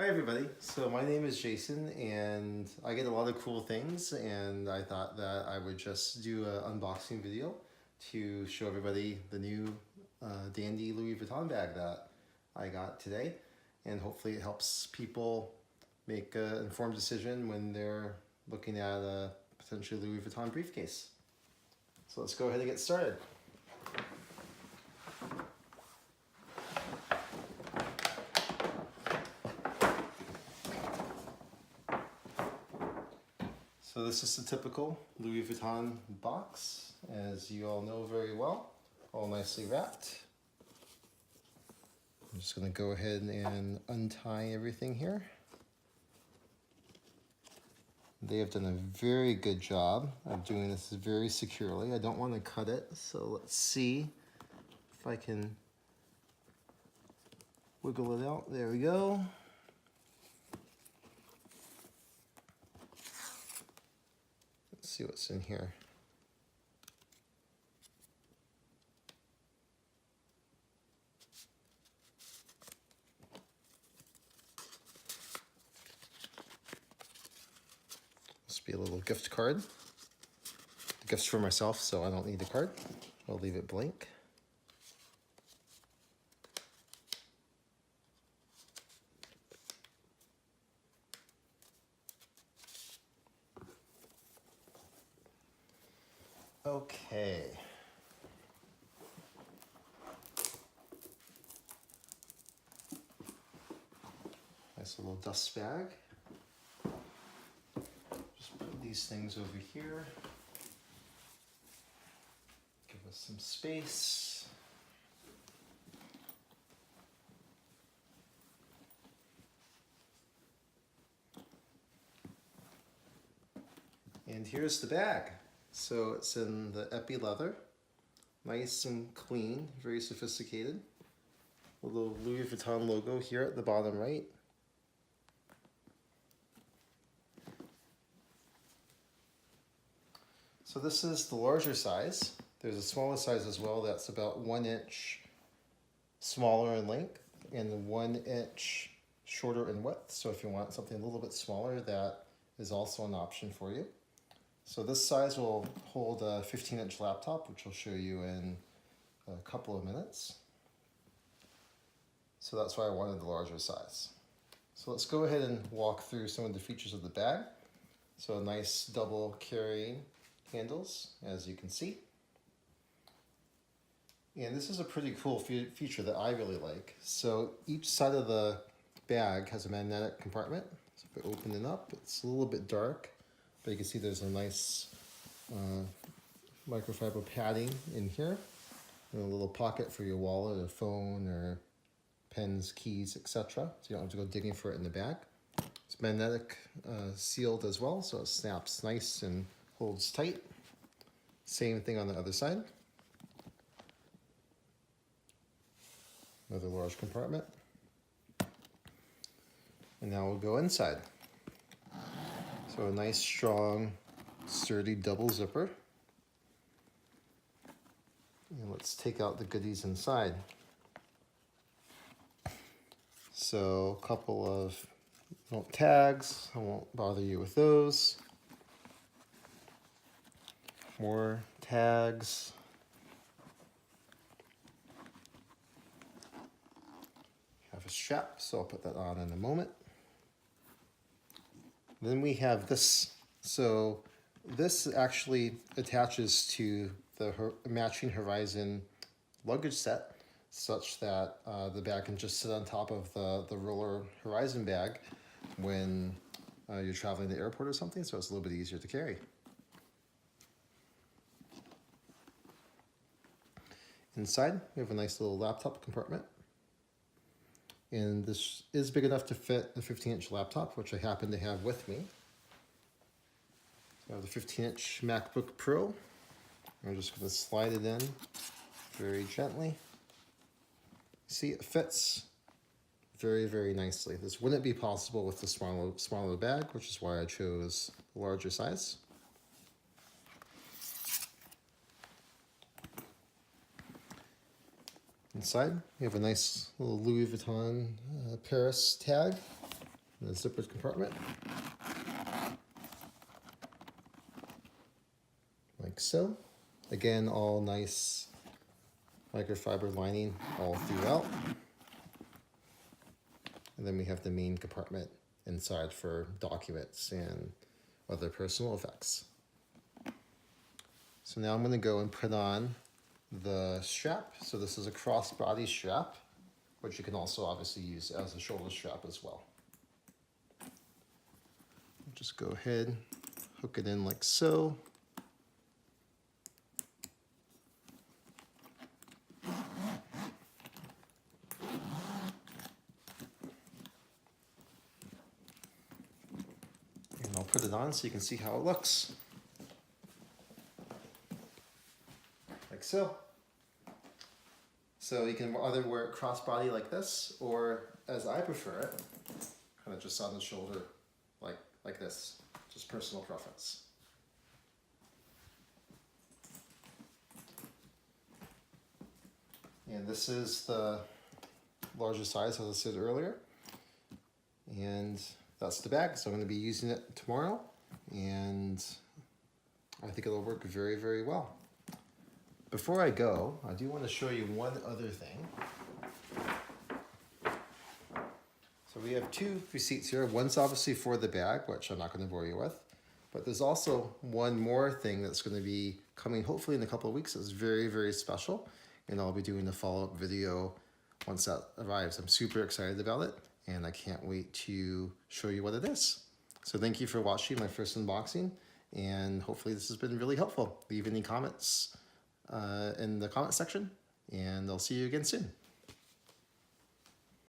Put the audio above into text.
Hi everybody, so my name is Jason and I get a lot of cool things and I thought that I would just do an unboxing video to show everybody the new Dandy Louis Vuitton bag that I got today, and hopefully it helps people make an informed decision when they're looking at a potentially Louis Vuitton briefcase. So let's go ahead and get started. So this is the typical Louis Vuitton box, as you all know very well, all nicely wrapped. I'm just going to go ahead and untie everything here. They have done a very good job of doing this very securely. I don't want to cut it, so let's see if I can wiggle it out. There we go. Let's see what's in here. Must be a little gift card. The gift's for myself, so I don't need the card. I'll leave it blank. Okay. Nice little dust bag. Just put these things over here. Give us some space. And here's the bag. So it's in the epi leather, nice and clean, very sophisticated. A little Louis Vuitton logo here at the bottom right. So this is the larger size. There's a smaller size as well that's about 1 inch smaller in length and 1 inch shorter in width. So if you want something a little bit smaller, that is also an option for you. So this size will hold a 15-inch laptop, which I'll show you in a couple of minutes. So that's why I wanted the larger size. So let's go ahead and walk through some of the features of the bag. So a nice double carrying handles, as you can see. And this is a pretty cool feature that I really like. So each side of the bag has a magnetic compartment. So if I open it up, it's a little bit dark, but you can see there's a nice microfiber padding in here, and a little pocket for your wallet or phone or pens, keys, etc. So you don't have to go digging for it in the bag. It's magnetic sealed as well, so it snaps nice and holds tight. Same thing on the other side. Another large compartment. And now we'll go inside. So a nice, strong, sturdy double zipper. And let's take out the goodies inside. So a couple of tags. I won't bother you with those. More tags. Have a strap, so I'll put that on in a moment. Then we have this. So this actually attaches to the matching Horizon luggage set, such that the bag can just sit on top of the roller Horizon bag when you're traveling to the airport or something, so it's a little bit easier to carry. Inside, we have a nice little laptop compartment. And this is big enough to fit the 15-inch laptop, which I happen to have with me. So I have the 15-inch MacBook Pro. I'm just going to slide it in very gently. See, it fits very, very nicely. This wouldn't be possible with the smaller bag, which is why I chose the larger size. Inside, we have a nice little Louis Vuitton Paris tag. the zippered compartment. Like so. Again, all nice microfiber lining all throughout. And then we have the main compartment inside for documents and other personal effects. So now I'm going to go and put on the strap. So this is a crossbody strap, which you can also obviously use as a shoulder strap as well. Just go ahead, hook it in like so. And I'll put it on so you can see how it looks. Like so. So you can either wear it crossbody like this, or as I prefer it, kind of just on the shoulder like this, just personal preference. And this is the larger size, as I said earlier. And that's the bag, so I'm going to be using it tomorrow, and I think it'll work very, very well. Before I go, I do want to show you one other thing. So we have two receipts here. One's obviously for the bag, which I'm not going to bore you with, but there's also one more thing that's going to be coming hopefully in a couple of weeks. It's very, very special, and I'll be doing a follow-up video once that arrives. I'm super excited about it, and I can't wait to show you what it is. So thank you for watching my first unboxing, and hopefully this has been really helpful. Leave any comments in the comment section, and I'll see you again soon.